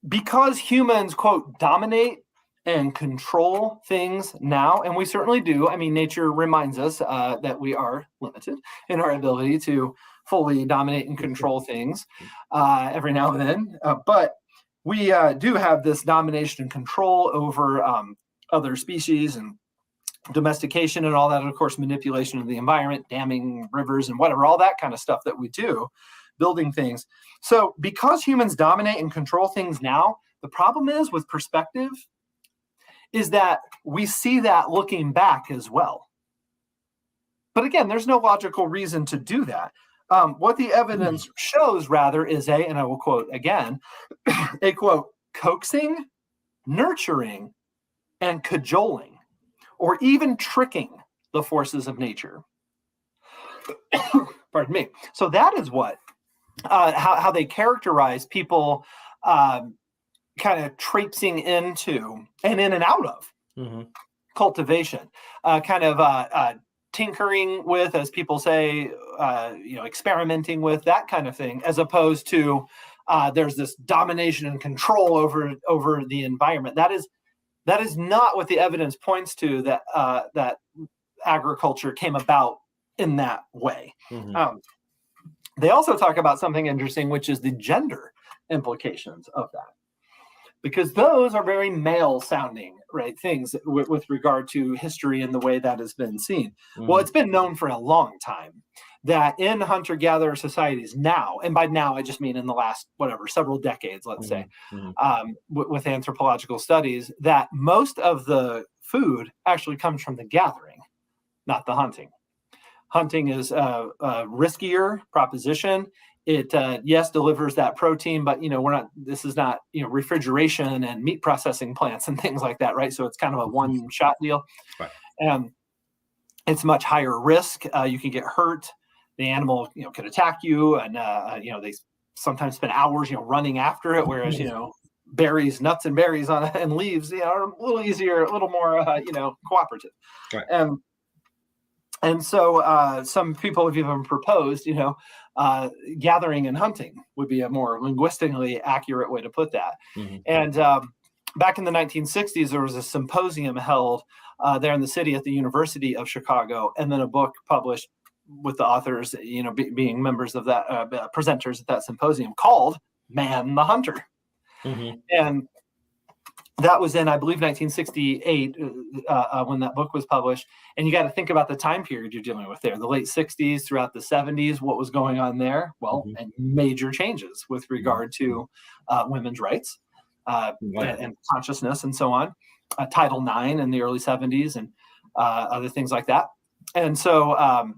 because humans, quote, dominate and control things now, and we certainly do. I mean, nature reminds us that we are limited in our ability to fully dominate and control things every now and then. But we do have this domination and control over other species and domestication and all that, and of course, manipulation of the environment, damming rivers and whatever, all that kind of stuff that we do, building things. So because humans dominate and control things now, the problem is with perspective is that we see that looking back as well. But again, there's no logical reason to do that. What the evidence shows rather is and I will quote again, a quote, coaxing, nurturing, and cajoling, or even tricking the forces of nature. Pardon me. So that is what, how they characterize people kind of traipsing into and in and out of cultivation, kind of tinkering with, as people say, experimenting with, that kind of thing, as opposed to there's this domination and control over the environment. That is not what the evidence points to, that agriculture came about in that way. They also talk about something interesting, which is the gender implications of that, because those are very male sounding, right, things with regard to history and the way that has been seen. Well, it's been known for a long time that in hunter-gatherer societies now, and by now I just mean in the last, several decades, let's say, with anthropological studies, that most of the food actually comes from the gathering, not the hunting. Hunting is a riskier proposition. It, yes, delivers that protein, but, this is not, refrigeration and meat processing plants and things like that, right? So it's kind of a one-shot deal. Right. It's much higher risk. You can get hurt. The animal, could attack you, and they sometimes spend hours, running after it. Whereas, berries, nuts, and berries and leaves, are a little easier, a little more, cooperative. Right. And so some people have even proposed, gathering and hunting would be a more linguistically accurate way to put that. And back in the 1960s, there was a symposium held there in the city at the University of Chicago, and then a book published with the authors, being members of that, presenters at that symposium, called Man the Hunter. And that was in, I believe, 1968 when that book was published. And you got to think about the time period you're dealing with there, the late 60s throughout the 70s, what was going on there? Well, and major changes with regard to women's rights and consciousness and so on. Title IX in the early 70s. And other things like that. And so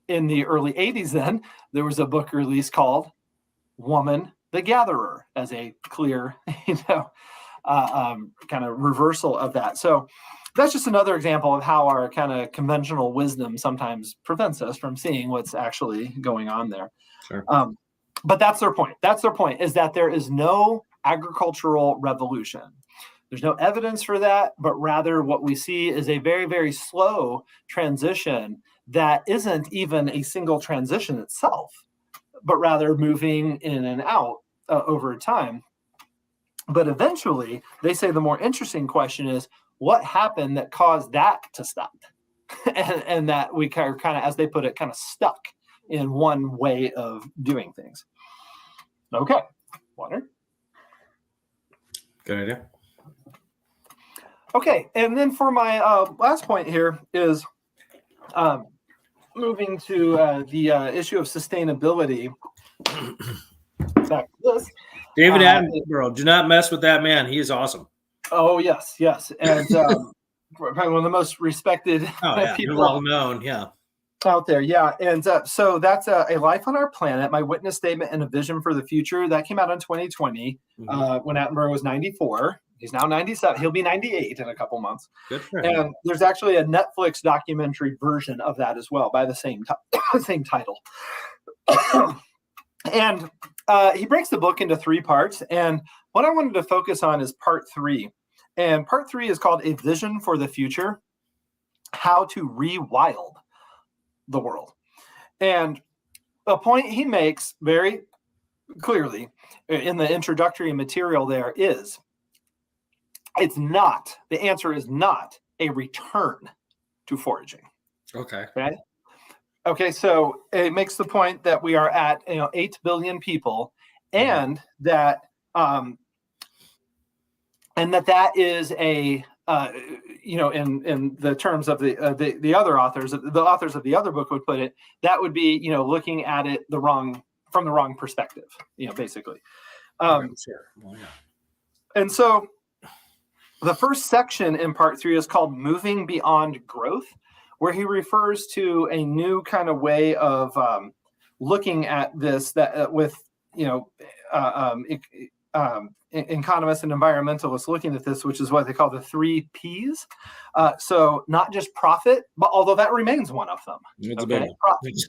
in the early 80s, then there was a book released called Woman the Gatherer, as a clear, kind of reversal of that. So that's just another example of how our kind of conventional wisdom sometimes prevents us from seeing what's actually going on there. Sure. But that's their point. That's their point, is that there is no agricultural revolution. There's no evidence for that, but rather what we see is a very, very slow transition that isn't even a single transition itself, but rather moving in and out over time. But eventually, they say the more interesting question is, what happened that caused that to stop? and that we kind of, as they put it, kind of stuck in one way of doing things. Okay, water. Good idea. Okay, and then for my last point here is moving to the issue of sustainably. Back to this. David Attenborough, do not mess with that man. He is awesome. Oh, yes. And probably one of the most respected people. Well known, yeah. Out there, yeah. And so that's A Life on Our Planet, My Witness Statement and a Vision for the Future. That came out in 2020 when Attenborough was 94. He's now 97. He'll be 98 in a couple months. Good for him. And there's actually a Netflix documentary version of that as well by the same title. And he breaks the book into 3 parts. And what I wanted to focus on is part 3. And part 3 is called A Vision for the Future, How to Rewild the World. And a point he makes very clearly in the introductory material there is, the answer is not a return to foraging. Okay, so it makes the point that we are at 8 billion people, and that that is a in the terms of the other authors, the authors of the other book would put it, that would be looking at it from the wrong perspective, basically. Sure. Well, yeah. And so the first section in part 3 is called Moving Beyond Growth, where he refers to a new kind of way of looking at this that with economists and environmentalists looking at this, which is what they call the 3 Ps. So not just profit, but although that remains one of them. It's okay?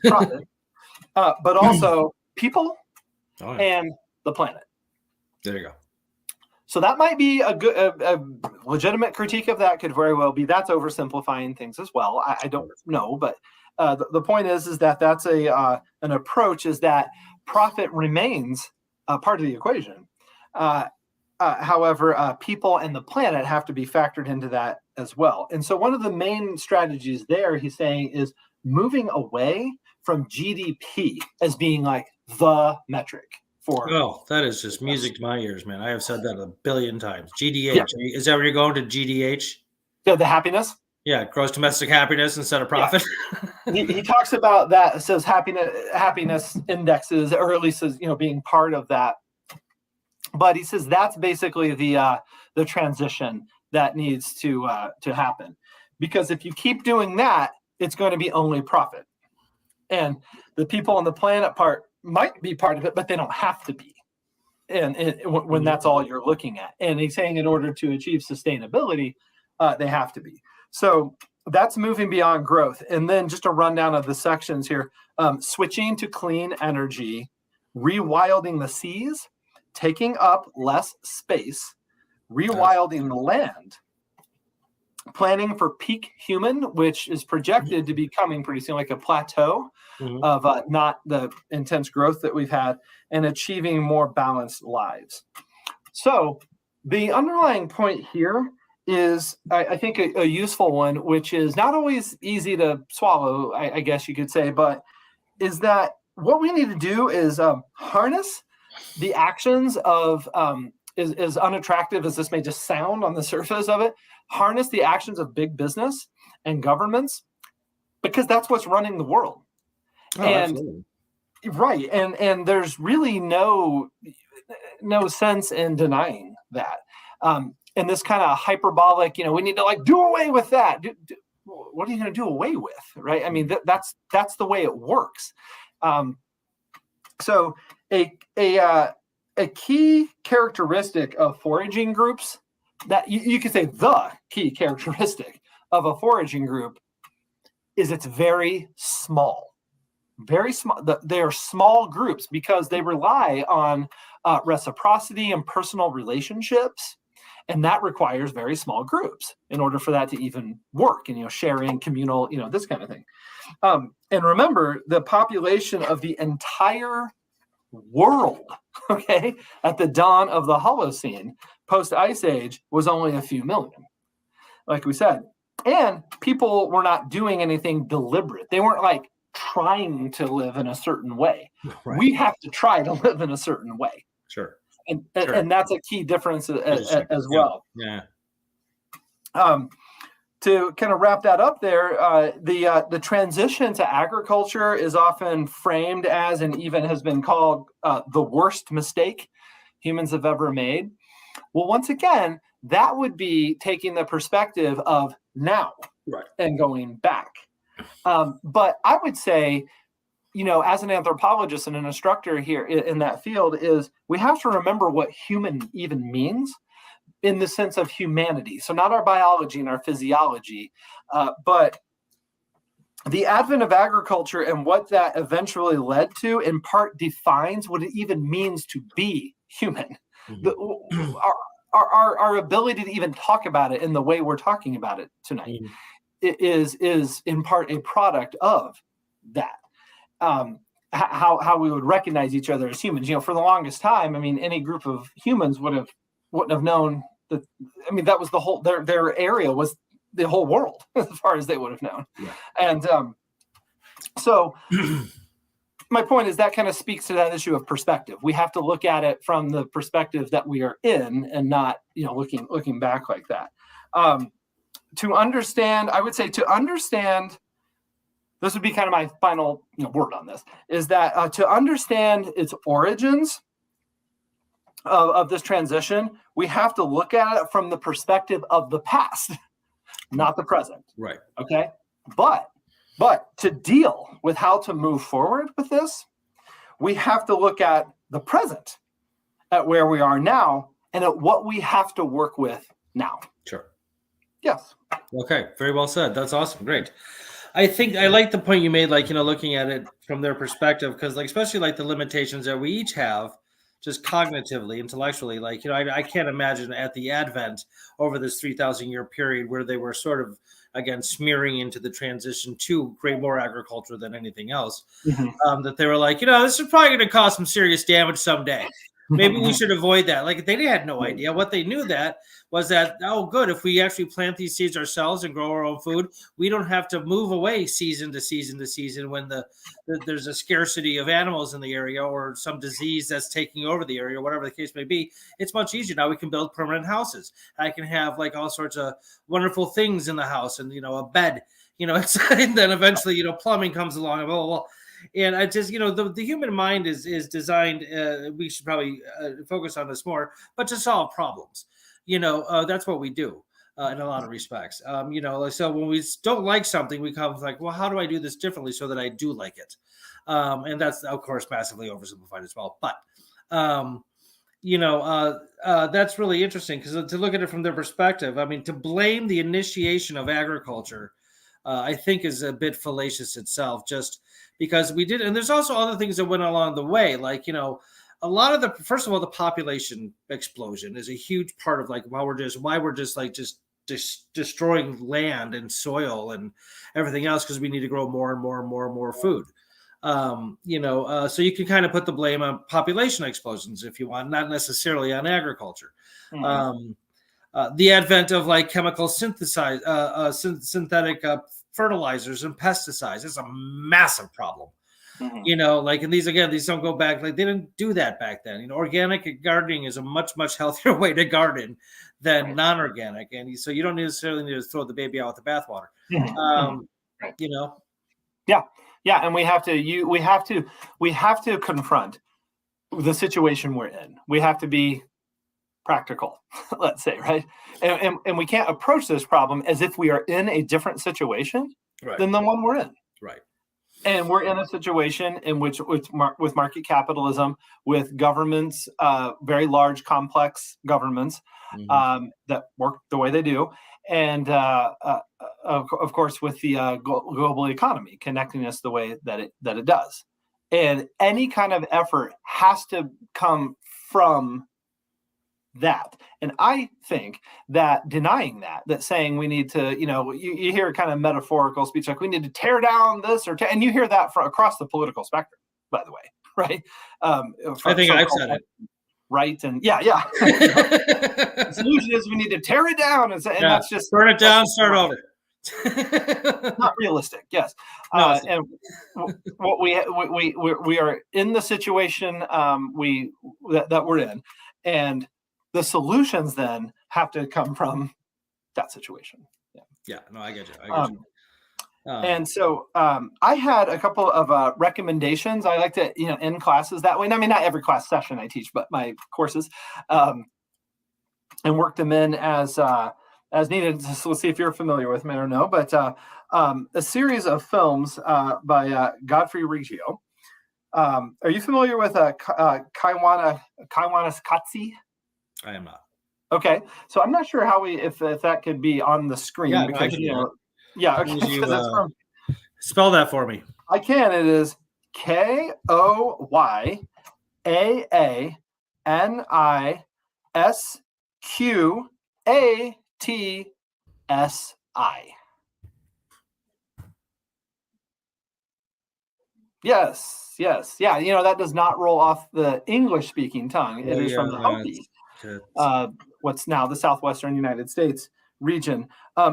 Profit. But also people and the planet. There you go. So that might be a legitimate critique of that. Could very well be that's oversimplifying things as well. I don't know, but the point is that that's an approach, is that profit remains part of the equation. However, people and the planet have to be factored into that as well. And so one of the main strategies there, he's saying, is moving away from GDP as being like the metric. That is just music to my ears, man. I have said that 1 billion times. GDH. Yeah. Is that where you're going to GDH? Yeah, the happiness? Yeah, gross domestic happiness instead of profit. Yeah. he talks about that. It says happiness indexes, or at least as being part of that. But he says that's basically the transition that needs to happen. Because if you keep doing that, it's going to be only profit. And the people on the planet part might be part of it, but they don't have to be. And when that's all you're looking at. And he's saying in order to achieve sustainability, they have to be. So that's moving beyond growth. And then just a rundown of the sections here. Switching to clean energy, rewilding the seas, taking up less space, rewilding the land, planning for peak human, which is projected to be coming pretty soon, like a plateau of not the intense growth that we've had, and achieving more balanced lives. So the underlying point here is, I think, a useful one, which is not always easy to swallow, I guess you could say, but is that what we need to do is harness the actions of, as unattractive as this may just sound on the surface of it, harness the actions of big business and governments, because that's what's running the world. Absolutely. Right. And there's really no sense in denying that. And this kind of hyperbolic, we need to do away with that. what are you going to do away with, right? I mean, that's the way it works. So a key characteristic of foraging groups, that you could say the key characteristic of a foraging group, is it's very small. Very small. They are small groups because they rely on reciprocity and personal relationships, and that requires very small groups in order for that to even work. And sharing, communal, this kind of thing. And remember, the population of the entire world, okay, at the dawn of the Holocene, post Ice Age, was only a few million, like we said. And people were not doing anything deliberate. They weren't like trying to live in a certain way. Right. We have to try to live in a certain way. Sure. And that's a key difference as well. Yeah. To kind of wrap that up there, the transition to agriculture is often framed as, and even has been called, the worst mistake humans have ever made. Well, once again, that would be taking the perspective of now, right, and going back. But I would say, as an anthropologist and an instructor here in that field, is we have to remember what human even means in the sense of humanity. So not our biology and our physiology, but the advent of agriculture and what that eventually led to in part defines what it even means to be human. Mm-hmm. Our ability to even talk about it in the way we're talking about it tonight is in part a product of that. How we would recognize each other as humans. For the longest time, I mean, any group of humans wouldn't have known that. I mean, that was the whole their area was the whole world as far as they would have known. Yeah. And so my point is that kind of speaks to that issue of perspective. We have to look at it from the perspective that we are in, and not looking back like that. To understand, I would say, this would be kind of my final word on this, is that to understand its origins of this transition, we have to look at it from the perspective of the past, not the present. Right. Okay. But to deal with how to move forward with this, we have to look at the present, at where we are now, and at what we have to work with now. Sure. Yes. Okay. Very well said. That's awesome. Great. I think I like the point you made, looking at it from their perspective, because especially the limitations that we each have, just cognitively, intellectually, I can't imagine at the advent over this 3,000 year period where they were sort of, again, smearing into the transition to more agriculture than anything else, that they were this is probably going to cause some serious damage someday. Maybe we should avoid that. They had no idea. What they knew was that, oh, good, if we actually plant these seeds ourselves and grow our own food, we don't have to move away season to season to season when there's a scarcity of animals in the area or some disease that's taking over the area, whatever the case may be. It's much easier now. We can build permanent houses. I can have all sorts of wonderful things in the house, and a bed, and then eventually plumbing comes along, and blah, blah, blah. And I just, the human mind is designed, we should probably focus on this more, but to solve problems. That's what we do in a lot of respects. So when we don't like something, we come well, how do I do this differently so that I do like it? And that's, of course, massively oversimplified as well. But, that's really interesting, because to look at it from their perspective, I mean, to blame the initiation of agriculture, I think is a bit fallacious itself, just because we did. And there's also other things that went along the way, a lot of first of all, the population explosion is a huge part of why we're just destroying land and soil and everything else, because we need to grow more and more and more and more food. So you can kind of put the blame on population explosions if you want, not necessarily on agriculture. Mm-hmm. The advent of chemical synthetic fertilizers and pesticides is a massive problem. Mm-hmm. And these don't go back, they didn't do that back then. Organic gardening is a much, much healthier way to garden than non-organic. And so you don't necessarily need to throw the baby out with the bathwater. Mm-hmm. Yeah. And we have to confront the situation we're in. We have to be practical, let's say, right? And we can't approach this problem as if we are in a different situation than the one we're in. Right. And we're in a situation in which, with market capitalism, with governments, very large, complex governments that work the way they do, and of course, with the global economy connecting us the way that it does. And any kind of effort has to come from that. And I think that denying that saying we need to, you hear kind of metaphorical speech like we need to tear down this and you hear that from across the political spectrum, by the way, right? I think I've said it. Right. And yeah. The solution is we need to tear it down. And that's just burn it down, start over. Not realistic. Yes. No, and what we are in the situation that we're in, and the solutions then have to come from that situation. Yeah. No, I get you. And so I had a couple of recommendations. I like to, end classes that way. And I mean, not every class session I teach, but my courses, and work them in as needed. So let's see if you're familiar with them or no. But a series of films by Godfrey Reggio. Are you familiar with Kaiwanisqatsi? I am not. Okay, so I'm not sure how if that could be on the screen because okay. Spell that for me. I can. It is KOYANISQATSI. Yes. Yeah. That does not roll off the English-speaking tongue. It is from the Hopi. What's now the southwestern United States region.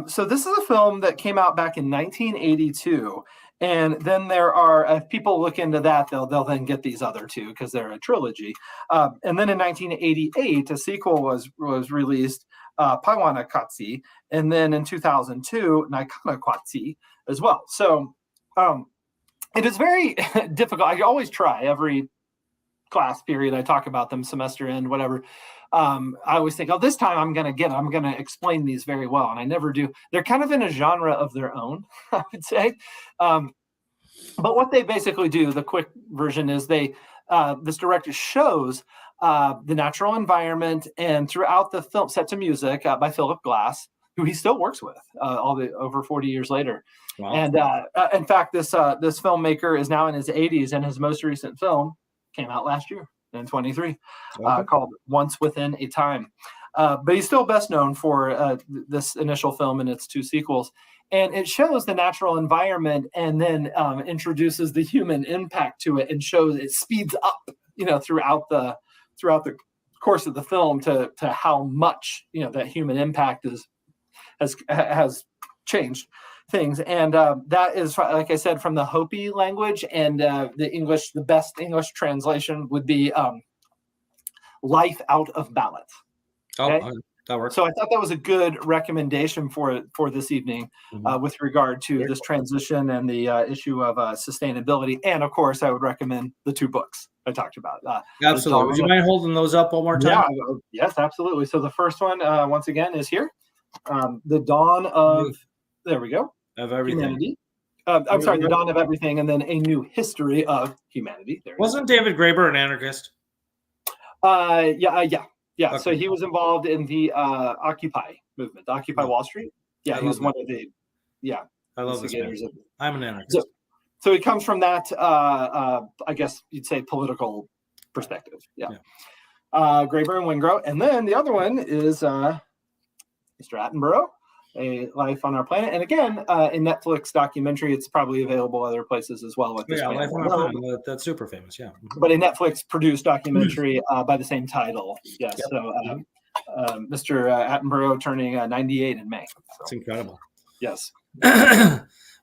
So this is a film that came out back in 1982. And then there are, if people look into that, they'll then get these other two because they're a trilogy. And then in 1988, a sequel was released, Kaiwanisqatsi, and then in 2002, Naikanaqatsi as well. So it is very difficult. I always try every class period. I talk about them semester end, whatever. I always think, this time I'm going to explain these very well. And I never do. They're kind of in a genre of their own, I would say. But what they basically do, the quick version is this director shows the natural environment, and throughout the film, set to music by Philip Glass, who he still works with over 40 years later. Wow. And in fact, this filmmaker is now in his 80s, and his most recent film came out last year in 23, called Once Within a Time. But he's still best known for this initial film and its two sequels. And it shows the natural environment and then introduces the human impact to it, and shows it speeds up, throughout the course of the film to how much, that human impact has changed things. And that is, like I said, from the Hopi language, and the best English translation would be life out of balance. Okay? That works. So I thought that was a good recommendation for this evening with regard to this transition and the issue of sustainability. And of course, I would recommend the two books I talked about. Absolutely. Would you mind holding those up one more time? Yeah, yes, absolutely. So the first one, once again, is here. The Dawn of, there we go. Of everything. Humanity. I'm sorry, The Dawn of Everything, and then A New History of Humanity. Wasn't David Graeber an anarchist? Yeah. Okay. So he was involved in the Occupy movement, the Occupy Wall Street. Yeah, he was one of the, I love this man. I'm an anarchist. So he comes from that, I guess you'd say, political perspective. Yeah. Graeber and Wingrove. And then the other one is Mr. Attenborough, A Life on Our Planet. And again, a Netflix documentary. It's probably available other places as well. Life on Our Planet. That's super famous, yeah. But a Netflix-produced documentary by the same title. Yes. Yep. So Mr. Attenborough turning 98 in May. So. That's incredible. Yes.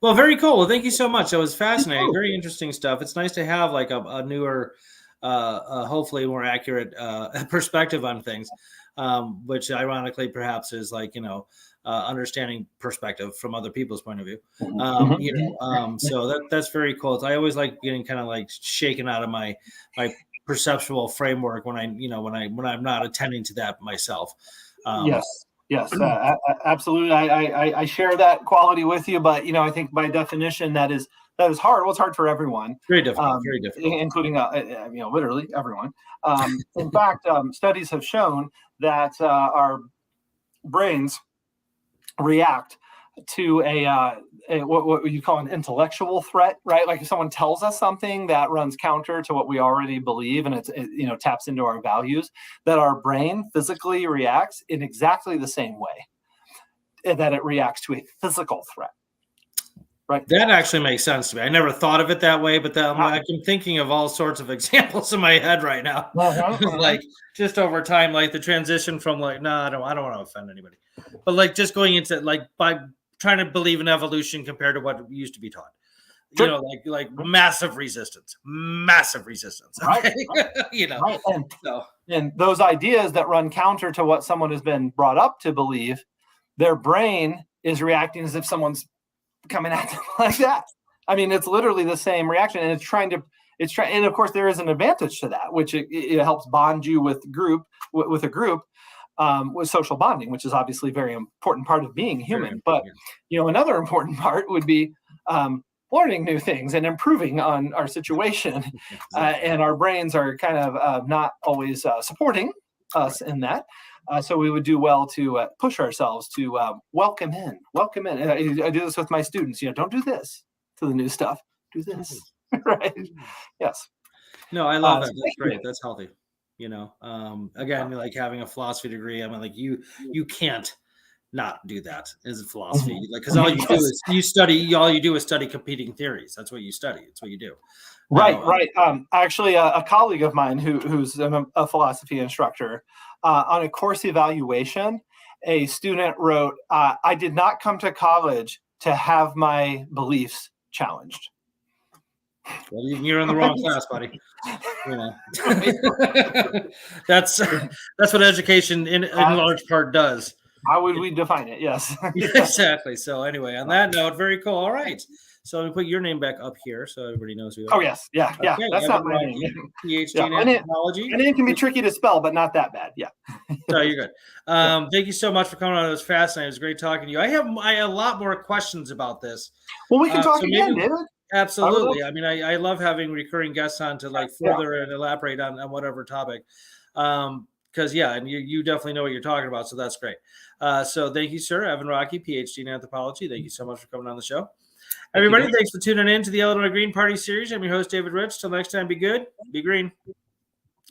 Well, very cool. Well, thank you so much. That was fascinating. Very interesting stuff. It's nice to have like a newer, hopefully more accurate perspective on things, which ironically perhaps is like, understanding perspective from other people's point of view. So that's very cool. I always like getting kind of like shaken out of my perceptual framework when I'm not attending to that myself. Yes, absolutely. I share that quality with you, but I think by definition that is hard. Well, it's hard for everyone. Very difficult, including literally everyone. In fact, studies have shown that our brains react to what you call an intellectual threat, right? Like if someone tells us something that runs counter to what we already believe, and it taps into our values, that our brain physically reacts in exactly the same way that it reacts to a physical threat. Right. That actually makes sense to me. I never thought of it that way, but I'm thinking of all sorts of examples in my head right now. Like just over time, like the transition from like, no, I don't want to offend anybody, but like just going into like by trying to believe in evolution compared to what used to be taught. Sure. Like massive resistance. Okay? Right. And those ideas that run counter to what someone has been brought up to believe, their brain is reacting as if someone's coming at them like that. I mean, it's literally the same reaction, and and of course there is an advantage to that, which it helps bond you with a group, with social bonding, which is obviously a very important part of being human. But another important part would be learning new things and improving on our situation. And our brains are kind of not always supporting us in that. So we would do well to push ourselves to welcome in. And I do this with my students. Don't do this to the new stuff. Do this, right? Yes. No, I love that. That's great. That's healthy. Again, like having a philosophy degree. I mean, like you can't not do that as a philosophy, like because all you do is you study. All you do is study competing theories. That's what you study. It's what you do. Right. Actually, a colleague of mine who's a philosophy instructor, on a course evaluation, a student wrote, I did not come to college to have my beliefs challenged. Well, you're in the wrong class, buddy. That's what education in large part does. How would we define it? Yes. Exactly. So anyway, on that note, very cool. All right. So let me put your name back up here so everybody knows who you are. Oh, yes. Yeah. Okay. That's not my name. PhD in Anthropology. My name can be tricky to spell, but not that bad. Yeah. So you're good. Thank you so much for coming on. It was fascinating. It was great talking to you. I have a lot more questions about this. Well, we can talk again, David. Absolutely. I mean, I love having recurring guests on to like further and elaborate on whatever topic. Because and you definitely know what you're talking about. So that's great. So thank you, sir. Evin Rodkey, PhD in Anthropology. Thank you so much for coming on the show. Everybody, thanks for tuning in to the Illinois Green Party series. I'm your host, David Rich. Till next time, be good, be green.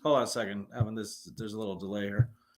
Hold on a second. There's a little delay here.